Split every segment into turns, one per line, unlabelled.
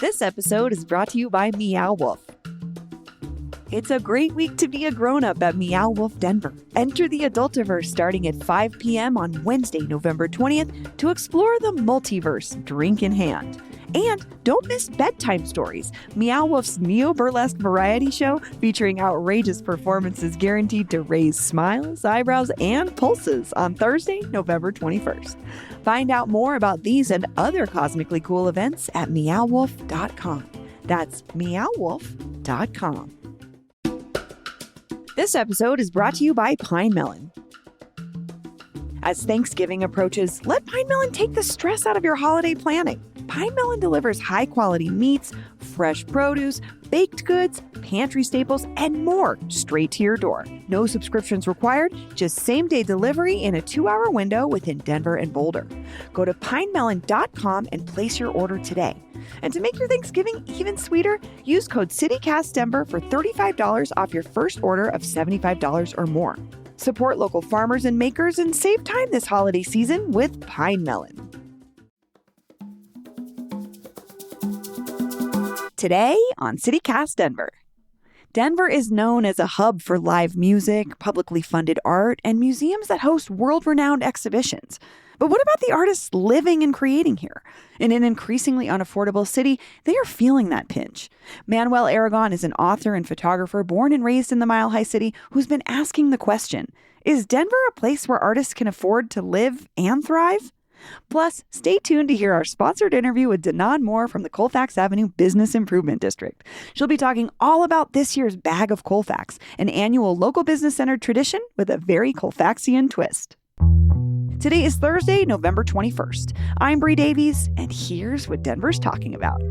This episode is brought to you by Meow Wolf. It's a great week to be a grown-up at Meow Wolf Denver. Enter the Adultiverse starting at 5 p.m. on Wednesday, November 20th to explore the multiverse, drink in hand. And don't miss Bedtime Stories, Meow Wolf's neo-burlesque variety show featuring outrageous performances guaranteed to raise smiles, eyebrows, and pulses on Thursday, November 21st. Find out more about these and other cosmically cool events at meowwolf.com. That's meowwolf.com. This episode is brought to you by Pine Melon. As Thanksgiving approaches, let Pine Melon take the stress out of your holiday planning. Pine Melon delivers high-quality meats, fresh produce, baked goods, pantry staples, and more straight to your door. No subscriptions required, just same-day delivery in a 2-hour window within Denver and Boulder. Go to pinemelon.com and place your order today. And to make your Thanksgiving even sweeter, use code CityCastDenver for $35 off your first order of $75 or more. Support local farmers and makers and save time this holiday season with Pine Melon. Today on CityCast Denver. Denver is known as a hub for live music, publicly funded art, and museums that host world-renowned exhibitions. But what about the artists living and creating here? In an increasingly unaffordable city, they are feeling that pinch. Manuel Aragon is an author and photographer born and raised in the Mile High City who's been asking the question, is Denver a place where artists can afford to live and thrive? Plus, stay tuned to hear our sponsored interview with Danon Moore from the Colfax Avenue Business Improvement District. She'll be talking all about this year's Bag of Colfax, an annual local business-centered tradition with a very Colfaxian twist. Today is Thursday, November 21st. I'm Bree Davies, and here's what Denver's talking about.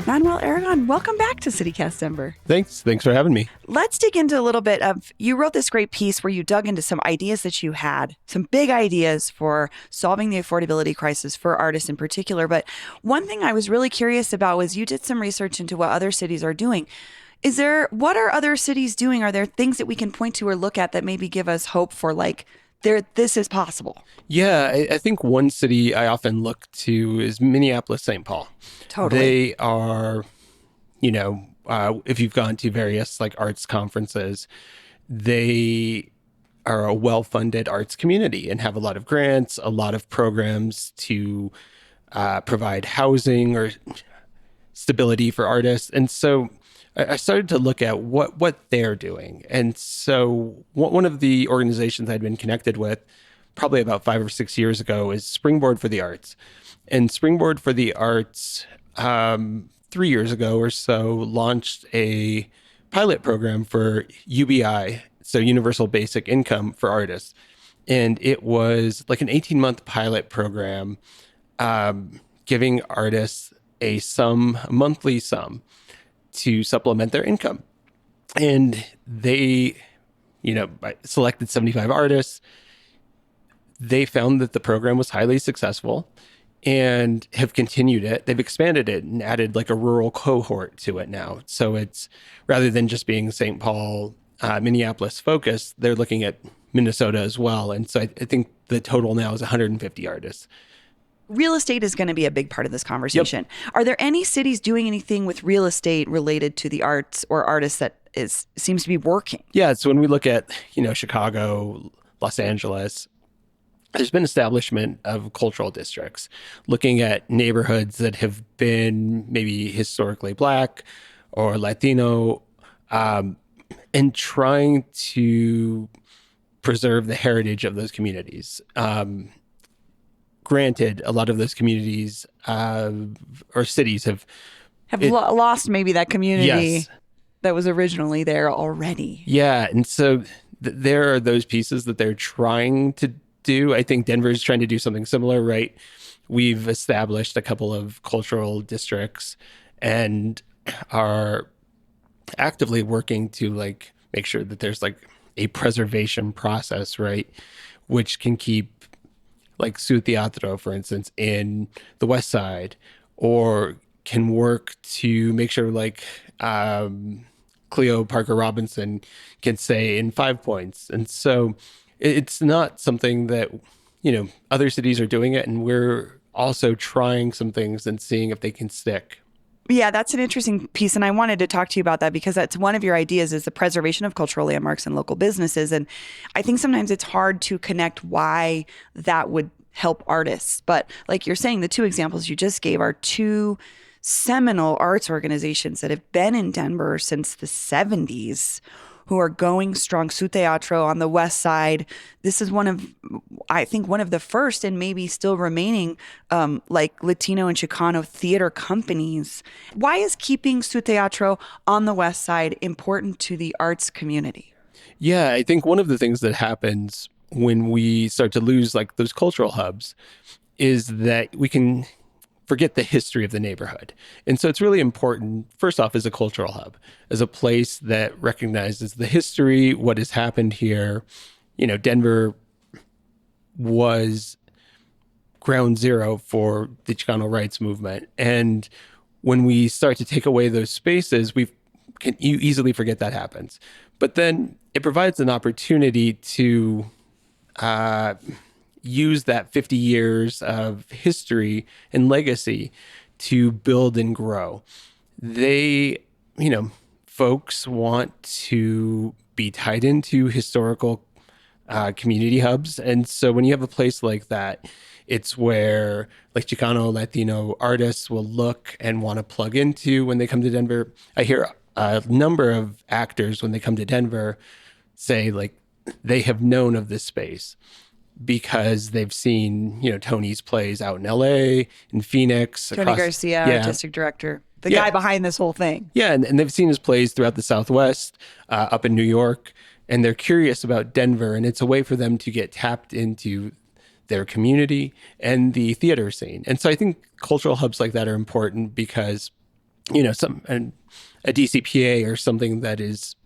Manuel Aragon, welcome back to CityCast Denver.
Thanks for having me.
Let's dig into a little bit of, you wrote this great piece where you dug into some ideas that you had, some big ideas for solving the affordability crisis for artists in particular. But one thing I was really curious about was you did some research into what other cities are doing. What are other cities doing? Are there things that we can point to or look at that maybe give us hope for this is possible?
Yeah, I think one city I often look to is Minneapolis, St. Paul.
Totally.
They are, if you've gone to various arts conferences, they are a well-funded arts community and have a lot of grants, a lot of programs to provide housing or stability for artists. And so I started to look at what they're doing. And so one of the organizations I'd been connected with probably about 5 or 6 years ago is Springboard for the Arts. And Springboard for the Arts, 3 years ago or so, launched a pilot program for UBI, so Universal Basic Income for artists. And it was like an 18-month pilot program giving artists a monthly sum to supplement their income. And they, selected 75 artists. They found that the program was highly successful and have continued it. They've expanded it and added a rural cohort to it now. So it's, rather than just being St. Paul, Minneapolis focused, they're looking at Minnesota as well. And so I think the total now is 150 artists.
Real estate is going to be a big part of this conversation. Yep. Are there any cities doing anything with real estate related to the arts or artists that seems to be working?
Yeah. So when we look at, Chicago, Los Angeles, there's been establishment of cultural districts, looking at neighborhoods that have been maybe historically Black or Latino, and trying to preserve the heritage of those communities. Granted, a lot of those communities or cities have
lost maybe that community
yes.
that was originally there already.
Yeah. And so there are those pieces that they're trying to do. I think Denver is trying to do something similar, right? We've established a couple of cultural districts and are actively working to make sure that there's a preservation process, right? Which can keep Su Teatro, for instance, in the West Side, or can work to make sure Cleo Parker Robinson can say in 5 points. And so it's not something that, other cities are doing it, and we're also trying some things and seeing if they can stick.
Yeah, that's an interesting piece. And I wanted to talk to you about that because that's one of your ideas is the preservation of cultural landmarks and local businesses. And I think sometimes it's hard to connect why that would help artists. But like you're saying, the two examples you just gave are two seminal arts organizations that have been in Denver since the 70s who are going strong. Su Teatro on the west side. This is one of the first and maybe still remaining like Latino and Chicano theater companies. Why is keeping Su Teatro on the west side important to the arts community?
Yeah, I think one of the things that happens when we start to lose like those cultural hubs is that we can forget the history of the neighborhood. And so it's really important, first off, as a cultural hub, as a place that recognizes the history, what has happened here. Denver was ground zero for the Chicano rights movement. And when we start to take away those spaces, you easily forget that happens. But then it provides an opportunity to use that 50 years of history and legacy to build and grow. Folks want to be tied into historical community hubs. And so when you have a place like that, it's where like Chicano, Latino artists will look and want to plug into when they come to Denver. I hear a number of actors when they come to Denver say like they have known of this space because they've seen, Tony's plays out in LA, in Phoenix.
Tony Garcia, artistic director, the guy behind this whole thing.
Yeah, and they've seen his plays throughout the Southwest, up in New York, and they're curious about Denver, and it's a way for them to get tapped into their community and the theater scene. And so I think cultural hubs like that are important because, a DCPA or something that is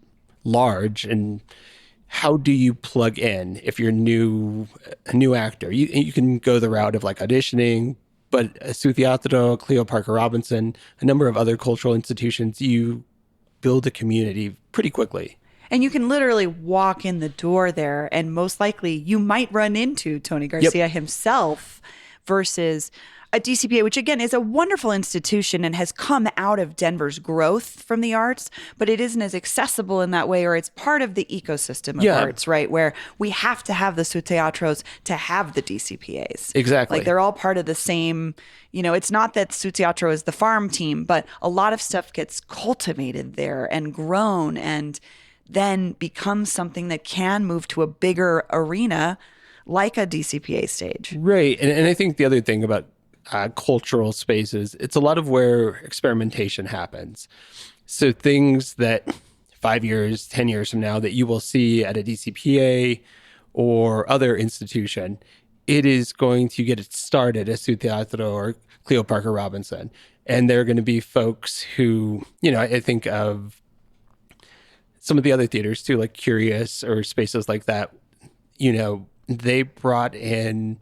large, and how do you plug in if you're a new actor? You can go the route of like auditioning, but Su Teatro, Cleo Parker Robinson, a number of other cultural institutions, you build a community pretty quickly.
And you can literally walk in the door there, and most likely you might run into Tony Garcia himself versus a DCPA, which again is a wonderful institution and has come out of Denver's growth from the arts, but it isn't as accessible in that way, or it's part of the ecosystem of arts, right? Where we have to have the Su Teatros to have the DCPAs.
Exactly.
Like they're all part of the same, it's not that Su Teatro is the farm team, but a lot of stuff gets cultivated there and grown and then becomes something that can move to a bigger arena like a DCPA stage.
Right. And I think the other thing about cultural spaces, it's a lot of where experimentation happens. So things that 5 years, 10 years from now that you will see at a DCPA or other institution, it is going to get it started at Su Teatro or Cleo Parker Robinson. And there are going to be folks who, I think of some of the other theaters too, like Curious or spaces like that, they brought in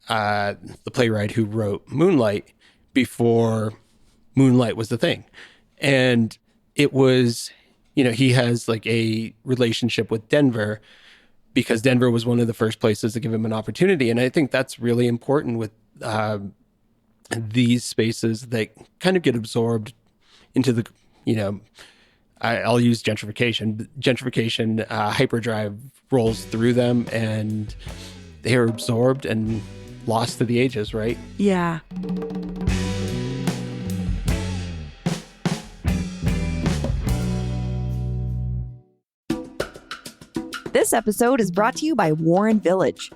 the playwright who wrote Moonlight before Moonlight was the thing. And it was, he has like a relationship with Denver because Denver was one of the first places to give him an opportunity. And I think that's really important with these spaces that kind of get absorbed into the, I'll use gentrification. Gentrification, hyperdrive rolls through them and they are absorbed and lost to the ages, right?
Yeah. This episode is brought to you by Warren Village.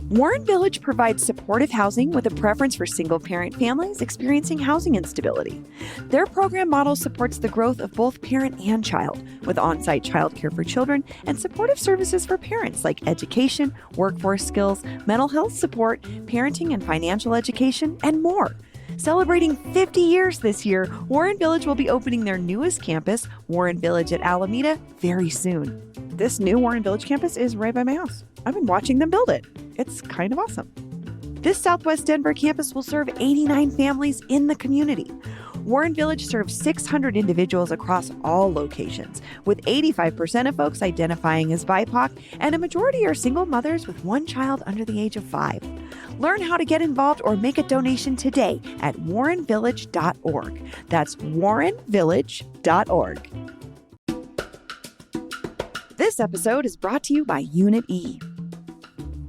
Warren Village provides supportive housing with a preference for single-parent families experiencing housing instability. Their program model supports the growth of both parent and child, with on-site childcare for children and supportive services for parents like education, workforce skills, mental health support, parenting and financial education, and more. Celebrating 50 years this year, Warren Village will be opening their newest campus, Warren Village at Alameda, very soon. This new Warren Village campus is right by my house. I've been watching them build it. It's kind of awesome. This Southwest Denver campus will serve 89 families in the community. Warren Village serves 600 individuals across all locations, with 85% of folks identifying as BIPOC, and a majority are single mothers with one child under the age of 5. Learn how to get involved or make a donation today at warrenvillage.org. That's warrenvillage.org. This episode is brought to you by Unit E.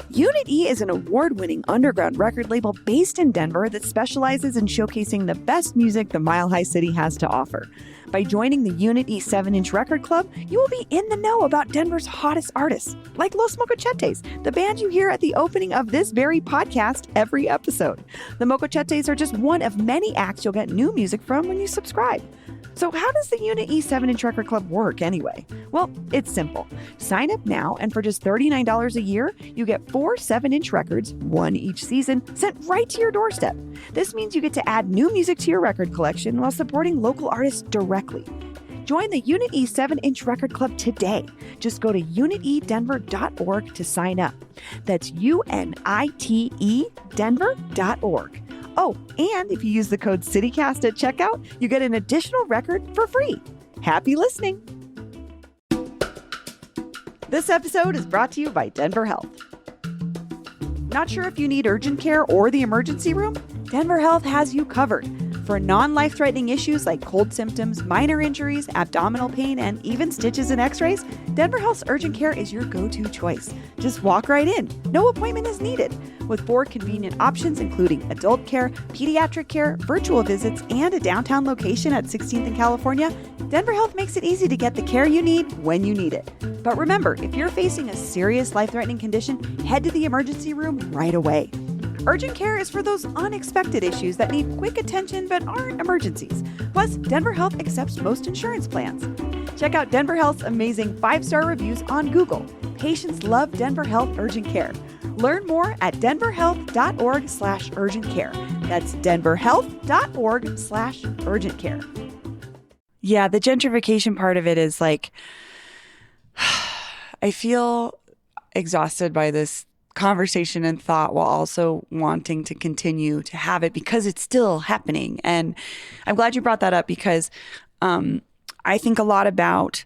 Unit E is an award-winning underground record label based in Denver that specializes in showcasing the best music the Mile High City has to offer. By joining the Unit E 7-inch record club, you will be in the know about Denver's hottest artists, like Los Mocochetes, the band you hear at the opening of this very podcast every episode. The Mocochetes are just one of many acts you'll get new music from when you subscribe. So how does the Unit E 7-inch record club work anyway? Well, it's simple. Sign up now, and for just $39 a year, you get 4 7-inch records, one each season, sent right to your doorstep. This means you get to add new music to your record collection while supporting local artists directly. Join the Unit E 7-inch record club today. Just go to unitedenver.org to sign up. That's UNITE Denver.org. Oh, and if you use the code CityCast at checkout, you get an additional record for free. Happy listening. This episode is brought to you by Denver Health. Not sure if you need urgent care or the emergency room? Denver Health has you covered. For non-life-threatening issues like cold symptoms, minor injuries, abdominal pain, and even stitches and x-rays, Denver Health's urgent care is your go-to choice. Just walk right in. No appointment is needed. With 4 convenient options, including adult care, pediatric care, virtual visits, and a downtown location at 16th and California, Denver Health makes it easy to get the care you need when you need it. But remember, if you're facing a serious life-threatening condition, head to the emergency room right away. Urgent care is for those unexpected issues that need quick attention but aren't emergencies. Plus, Denver Health accepts most insurance plans. Check out Denver Health's amazing 5-star reviews on Google. Patients love Denver Health Urgent Care. Learn more at denverhealth.org/urgent care. That's denverhealth.org/urgent care. Yeah, the gentrification part of it is like, I feel exhausted by this conversation and thought while also wanting to continue to have it because it's still happening. And I'm glad you brought that up because I think a lot about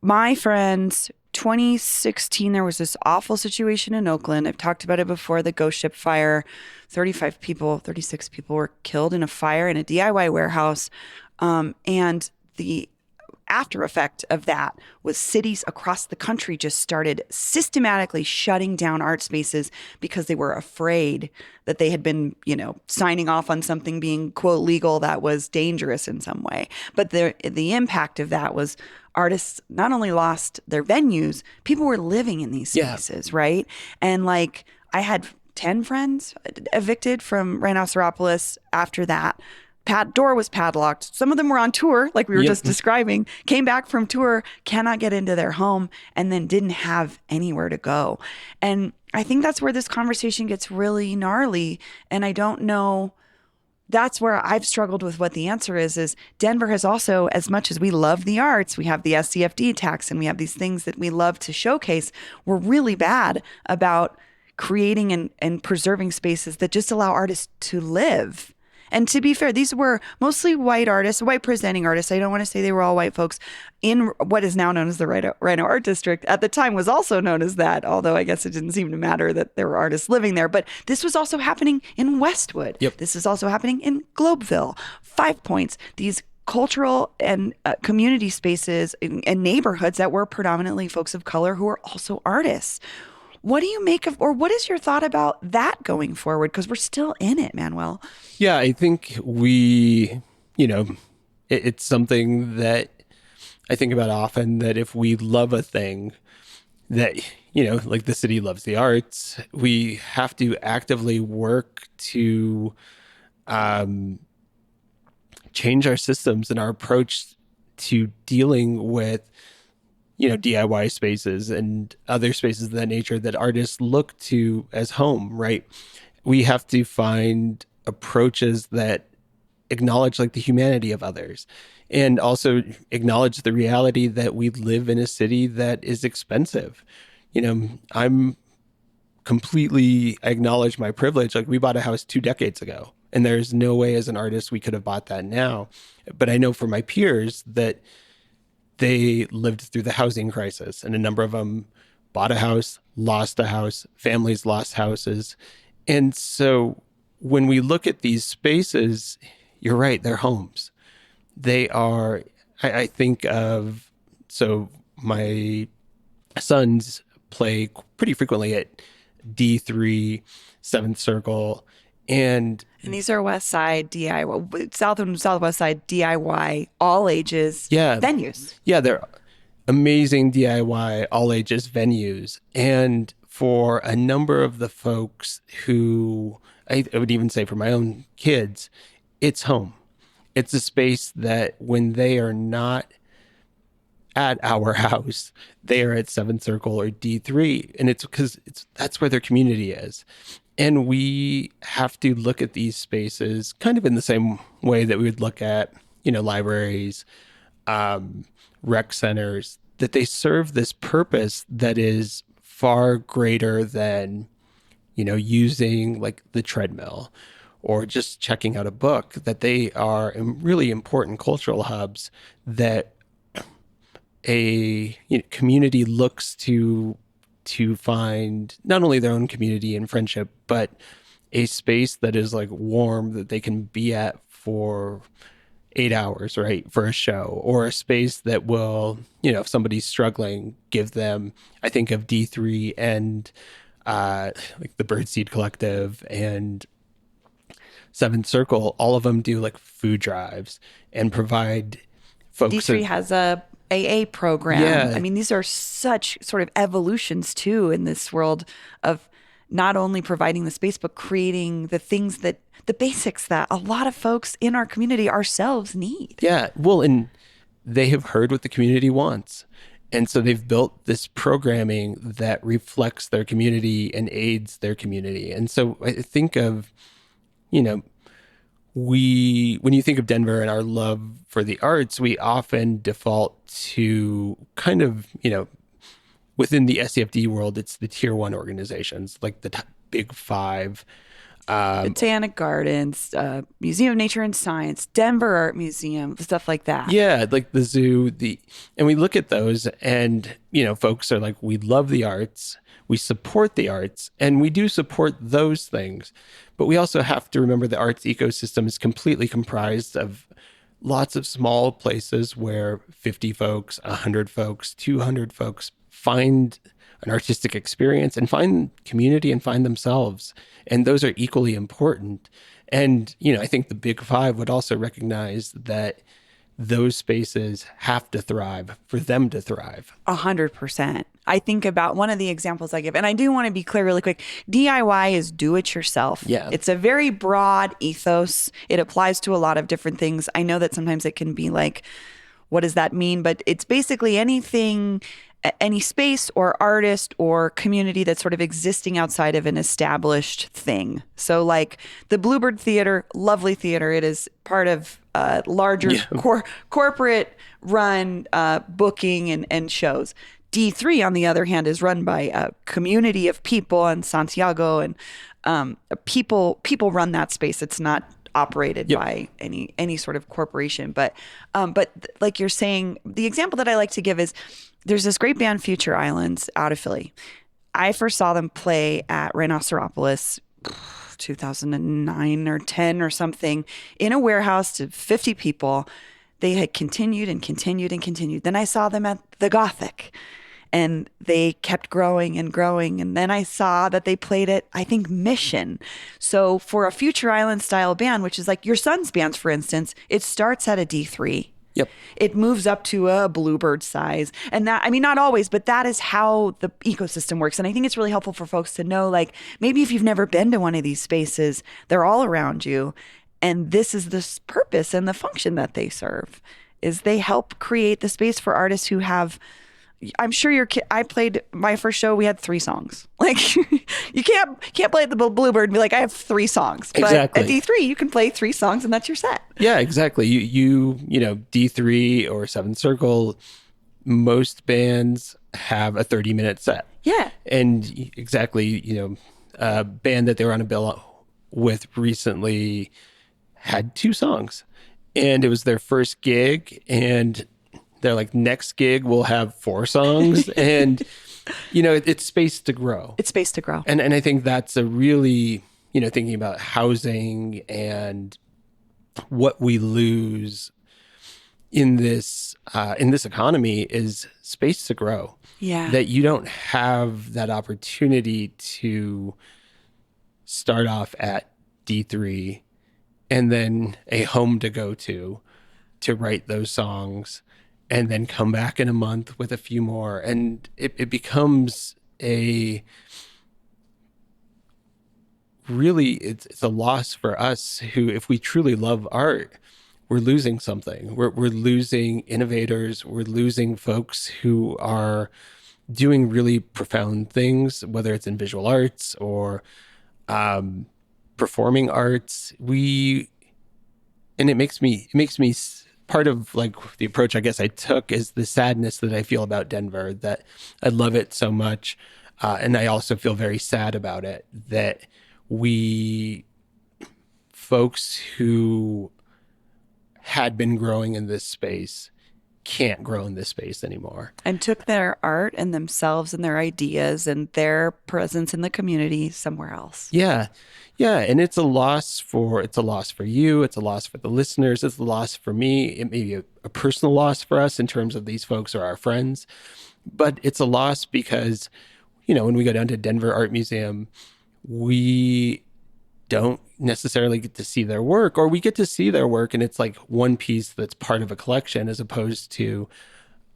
my friends. 2016, there was this awful situation in Oakland. I've talked about it before, the Ghost Ship fire. 36 people were killed in a fire in a DIY warehouse. And the after effect of that was cities across the country just started systematically shutting down art spaces because they were afraid that they had been, signing off on something being, quote, legal that was dangerous in some way. But the impact of that was artists not only lost their venues, people were living in these spaces, right? And I had 10 friends evicted from Rhinoceropolis after that. Door was padlocked. Some of them were on tour, like we were just describing, came back from tour, cannot get into their home, and then didn't have anywhere to go. And I think that's where this conversation gets really gnarly. And I don't know, that's where I've struggled with what the answer is Denver has also, as much as we love the arts, we have the SCFD tax and we have these things that we love to showcase, we're really bad about creating and preserving spaces that just allow artists to live. And to be fair, these were mostly white artists, white presenting artists. I don't want to say they were all white folks in what is now known as the Rhino Art District. At the time was also known as that, although I guess it didn't seem to matter that there were artists living there. But this was also happening in Westwood. This is also happening in Globeville, 5 Points, these cultural and community spaces and neighborhoods that were predominantly folks of color who were also artists. What do you make of, or what is your thought about that going forward? Because we're still in it, Manuel.
Yeah, I think it's something that I think about often, that if we love a thing that, like the city loves the arts, we have to actively work to change our systems and our approach to dealing with DIY spaces and other spaces of that nature that artists look to as home, right? We have to find approaches that acknowledge the humanity of others and also acknowledge the reality that we live in a city that is expensive. I acknowledge my privilege. We bought a house 2 decades ago, And there's no way as an artist we could have bought that now. But I know for my peers that they lived through the housing crisis, and a number of them bought a house, lost a house, families lost houses. And so when we look at these spaces, you're right, they're homes. They are, I think of, so my sons play pretty frequently at D3, Seventh Circle, and
these are West Side DIY, South and Southwest Side DIY, all ages venues.
Yeah, they're amazing DIY, all ages venues. And for a number of the folks who, I would even say for my own kids, it's home. It's a space that when they are not at our house, they are at Seventh Circle or D3. And it's because that's where their community is. And we have to look at these spaces kind of in the same way that we would look at, libraries, rec centers, that they serve this purpose that is far greater than, using like the treadmill or just checking out a book, that they are really important cultural hubs that a community looks to find not only their own community and friendship, but a space that is like warm that they can be at for 8 hours, right, for a show, or a space that will, if somebody's struggling, give them, I think of D3 and like the Birdseed Collective and Seventh Circle, all of them do like food drives and provide folks.
D3 has a AA program.
Yeah.
I mean, these are such sort of evolutions too in this world of not only providing the space, but creating the things that the basics that a lot of folks in our community ourselves need.
Yeah. Well, and they have heard what the community wants. And so they've built this programming that reflects their community and aids their community. And so I think of, when you think of Denver and our love for the arts, we often default to kind of, within the SCFD world, it's the tier 1 organizations, like the big 5.
Botanic Gardens, Museum of Nature and Science, Denver Art Museum, stuff like that.
Yeah, like the zoo, and we look at those and, folks are like, we love the arts, we support the arts, and we do support those things. But we also have to remember the arts ecosystem is completely comprised of lots of small places where 50 folks, 100 folks, 200 folks find an artistic experience and find community and find themselves. And those are equally important. And, I think the big 5 would also recognize that those spaces have to thrive for them to thrive.
100%. I think about one of the examples I give, and I do want to be clear really quick. DIY is do it yourself.
Yeah.
It's a very broad ethos. It applies to a lot of different things. I know that sometimes it can be like, what does that mean? But it's basically anything, any space or artist or community that's sort of existing outside of an established thing. So like the Bluebird Theater, lovely theater. It is part of larger corporate run booking and shows. D3, on the other hand, is run by a community of people in Santiago, and people run that space. It's not operated by any sort of corporation. But like you're saying, the example that I like to give is there's this great band, Future Islands, out of Philly. I first saw them play at Rhinoceropolis 2009 or 10 or something in a warehouse to 50 people. They had continued and continued and continued. Then I saw them at the Gothic, and they kept growing and growing. And then I saw that they played at, I think, Mission. So for a Future Island style band, which is like your son's bands, for instance, it starts at a D3.
Yep.
It moves up to a Bluebird size. And that, I mean, not always, but that is how the ecosystem works. And I think it's really helpful for folks to know, like, maybe if you've never been to one of these spaces, they're all around you. And this is the purpose and the function that they serve, is they help create the space for artists who have, I'm sure I played my first show, we had 3 songs. Like you can't play at the Bluebird and be like, I have 3 songs.
Exactly.
But at D3, you can play 3 songs and that's your set.
Yeah, exactly. You know, D3 or Seventh Circle, most bands have a 30-minute set.
Yeah.
And exactly, a band that they were on a bill with recently had 2 songs, and it was their first gig, and they're like, next gig we'll have 4 songs. And, it's space to grow.
It's space to grow.
And I think that's a really, thinking about housing and what we lose in this economy is space to grow.
Yeah.
That you don't have that opportunity to start off at D3 and then a home to go to write those songs and then come back in a month with a few more. And it becomes it's a loss for us who, if we truly love art, we're losing something. We're losing innovators. We're losing folks who are doing really profound things, whether it's in visual arts or performing arts. And it makes me part of like the approach I guess I took is the sadness that I feel about Denver, that I love it so much. And I also feel very sad about it, that folks who had been growing in this space can't grow in this space anymore.
And took their art and themselves and their ideas and their presence in the community somewhere else.
Yeah. Yeah. And it's a loss for you. It's a loss for the listeners. It's a loss for me. It may be a personal loss for us in terms of these folks are our friends, but it's a loss because, when we go down to Denver Art Museum, we don't necessarily get to see their work, or we get to see their work and it's like one piece that's part of a collection, as opposed to,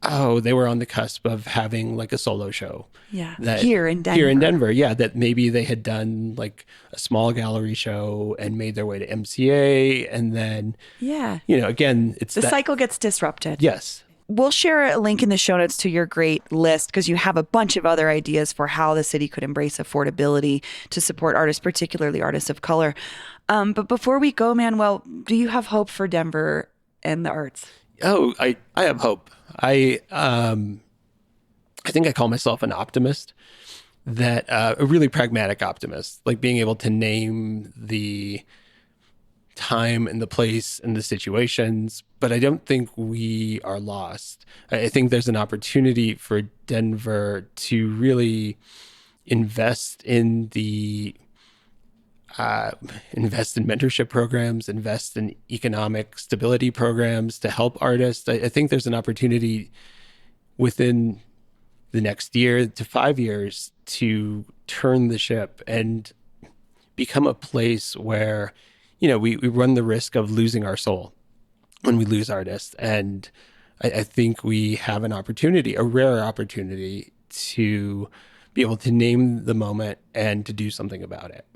they were on the cusp of having like a solo show.
Yeah. Here in
Denver. Yeah. That maybe they had done like a small gallery show and made their way to MCA. And then, again, it's
the cycle gets disrupted.
Yes.
We'll share a link in the show notes to your great list because you have a bunch of other ideas for how the city could embrace affordability to support artists, particularly artists of color. But before we go, Manuel, do you have hope for Denver and the arts?
Oh, I have hope. I think I call myself an optimist, that a really pragmatic optimist, like being able to name the time and the place and the situations, but I don't think we are lost. I think there's an opportunity for Denver to really invest in mentorship programs, invest in economic stability programs to help artists. I think there's an opportunity within the next year to 5 years to turn the ship and become a place where, we run the risk of losing our soul when we lose artists. And I think we have an opportunity, a rare opportunity, to be able to name the moment and to do something about it.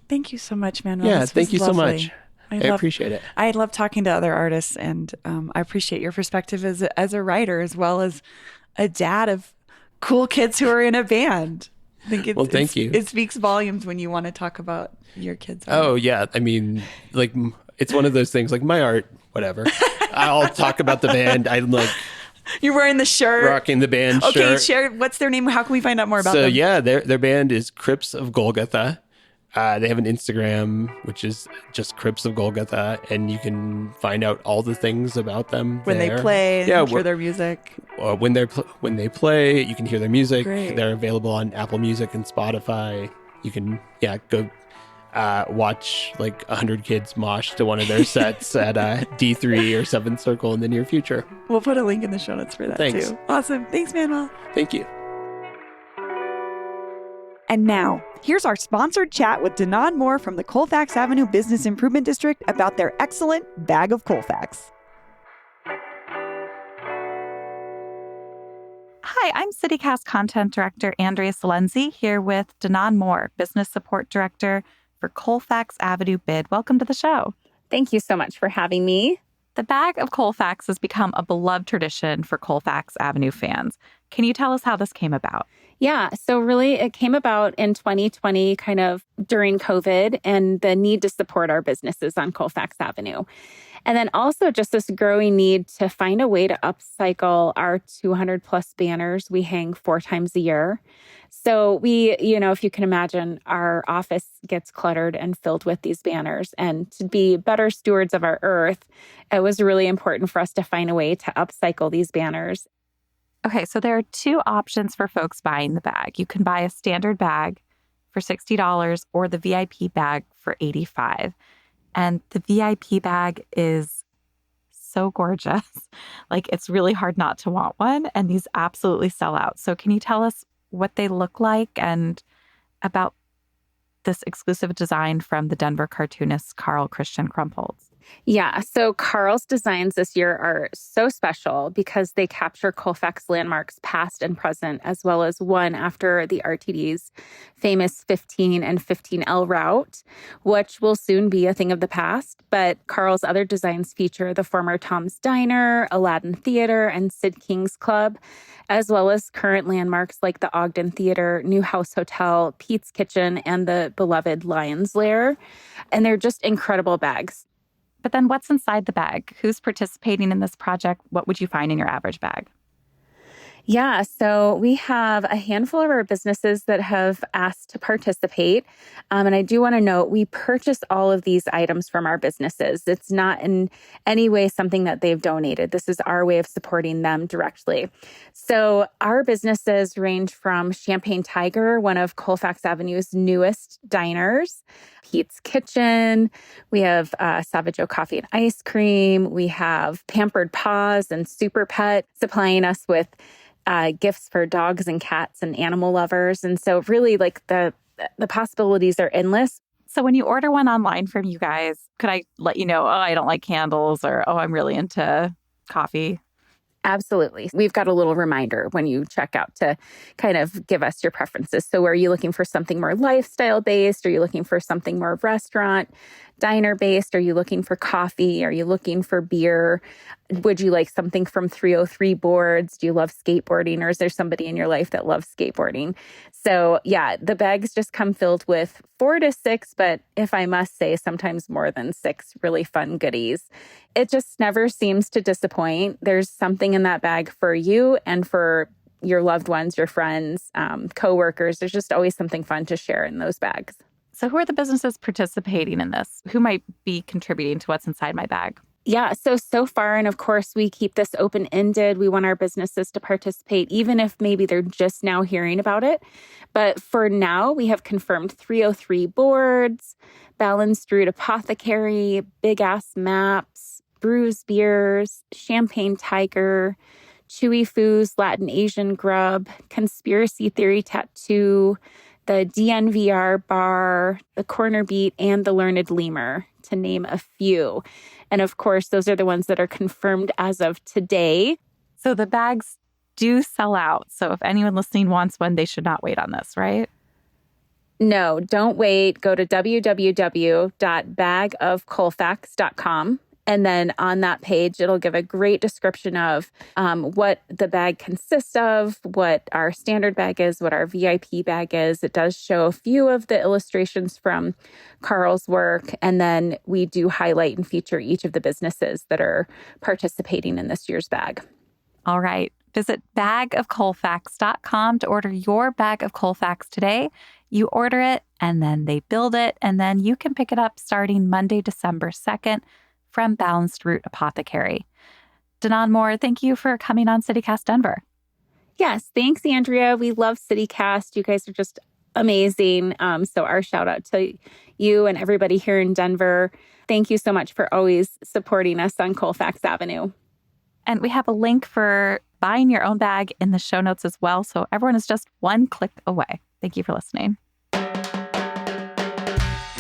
Thank you so much, Manuel.
Yeah, thank you so much. I appreciate it.
I love talking to other artists, and I appreciate your perspective as a writer, as well as a dad of cool kids who are in a band. I think
thank you.
It speaks volumes when you want to talk about your kids' art.
Oh, yeah. I mean, like, it's one of those things, like my art, whatever. I'll talk about the band. I'm like...
You're wearing the shirt.
Rocking the band shirt.
Okay, share. What's their name? How can we find out more about them?
So, yeah, their band is Crypts of Golgotha. They have an Instagram, which is just Crypts of Golgotha, and you can find out all the things about them
when
there.
They play. Yeah, hear their music.
When they play, you can hear their music.
Great.
They're available on Apple Music and Spotify. You can go watch like 100 kids mosh to one of their sets at D3 or 7th Circle in the near future.
We'll put a link in the show notes for that too. Awesome. Thanks, Manuel.
Thank you.
And now, here's our sponsored chat with Danon Moore from the Colfax Avenue Business Improvement District about their excellent bag of Colfax.
Hi, I'm CityCast Content Director Andrea Salenzi here with Danon Moore, Business Support Director for Colfax Avenue Bid. Welcome to the show.
Thank you so much for having me.
The bag of Colfax has become a beloved tradition for Colfax Avenue fans. Can you tell us how this came about?
Yeah. So really it came about in 2020, kind of during COVID and the need to support our businesses on Colfax Avenue. And then also just this growing need to find a way to upcycle our 200 plus banners we hang 4 times a year. So we, if you can imagine, our office gets cluttered and filled with these banners. And to be better stewards of our earth, it was really important for us to find a way to upcycle these banners.
Okay, so there are 2 options for folks buying the bag. You can buy a standard bag for $60 or the VIP bag for $85. And the VIP bag is so gorgeous. Like, it's really hard not to want one. And these absolutely sell out. So can you tell us what they look like and about this exclusive design from the Denver cartoonist Carl Christian Krumpholz?
Yeah. So Carl's designs this year are so special because they capture Colfax landmarks past and present, as well as one after the RTD's famous 15 and 15L route, which will soon be a thing of the past. But Carl's other designs feature the former Tom's Diner, Aladdin Theater, and Sid King's Club, as well as current landmarks like the Ogden Theater, New House Hotel, Pete's Kitchen, and the beloved Lion's Lair. And they're just incredible bags.
But then what's inside the bag? Who's participating in this project? What would you find in your average bag?
Yeah, so we have a handful of our businesses that have asked to participate. And I do want to note, we purchase all of these items from our businesses. It's not in any way something that they've donated. This is our way of supporting them directly. So our businesses range from Champagne Tiger, one of Colfax Avenue's newest diners, Pete's Kitchen. We have Savageau Coffee and Ice Cream. We have Pampered Paws and Super Pet supplying us with gifts for dogs and cats and animal lovers. And so really like the possibilities are endless.
So when you order one online from you guys, could I let you know, I don't like candles, or, I'm really into coffee?
Absolutely. We've got a little reminder when you check out to kind of give us your preferences. So are you looking for something more lifestyle based? Are you looking for something more restaurant, diner based? Are you looking for coffee? Are you looking for beer? Would you like something from 303 boards? Do you love skateboarding, or is there somebody in your life that loves skateboarding? So yeah, the bags just come filled with 4 to 6, but if I must say, sometimes more than 6 really fun goodies. It just never seems to disappoint. There's something in that bag for you and for your loved ones, your friends, coworkers. There's just always something fun to share in those bags.
So who are the businesses participating in this? Who might be contributing to what's inside my bag?
Yeah, so far, and of course, we keep this open-ended. We want our businesses to participate, even if maybe they're just now hearing about it. But for now, we have confirmed 303 boards, Balanced Root Apothecary, Big Ass Maps, Brews Beers, Champagne Tiger, Chewy Foods, Latin Asian Grub, Conspiracy Theory Tattoo, the DNVR Bar, the Corner Beat, and the Learned Lemur, to name a few. And of course, those are the ones that are confirmed as of today.
So the bags do sell out. So if anyone listening wants one, they should not wait on this, right?
No, don't wait. Go to www.bagofcolfax.com. And then on that page, it'll give a great description of what the bag consists of, what our standard bag is, what our VIP bag is. It does show a few of the illustrations from Carl's work. And then we do highlight and feature each of the businesses that are participating in this year's bag.
All right. Visit bagofcolfax.com to order your bag of Colfax today. You order it, and then they build it, and then you can pick it up starting Monday, December 2nd. From Balanced Root Apothecary. Danon Moore, thank you for coming on CityCast Denver.
Yes, thanks, Andrea. We love CityCast. You guys are just amazing. So our shout out to you and everybody here in Denver. Thank you so much for always supporting us on Colfax Avenue.
And we have a link for buying your own bag in the show notes as well. So everyone is just one click away. Thank you for listening.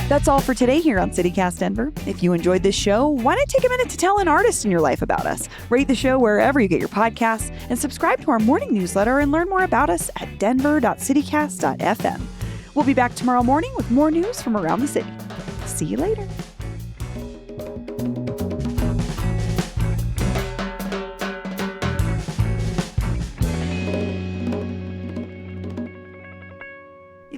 That's all for today here on CityCast Denver. If you enjoyed this show, why not take a minute to tell an artist in your life about us? Rate the show wherever you get your podcasts and subscribe to our morning newsletter and learn more about us at denver.citycast.fm. We'll be back tomorrow morning with more news from around the city. See you later.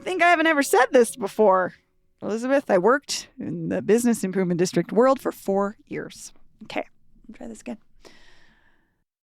think I haven't ever said this before. Elizabeth, I worked in the business improvement district world for 4 years. Okay, try this again.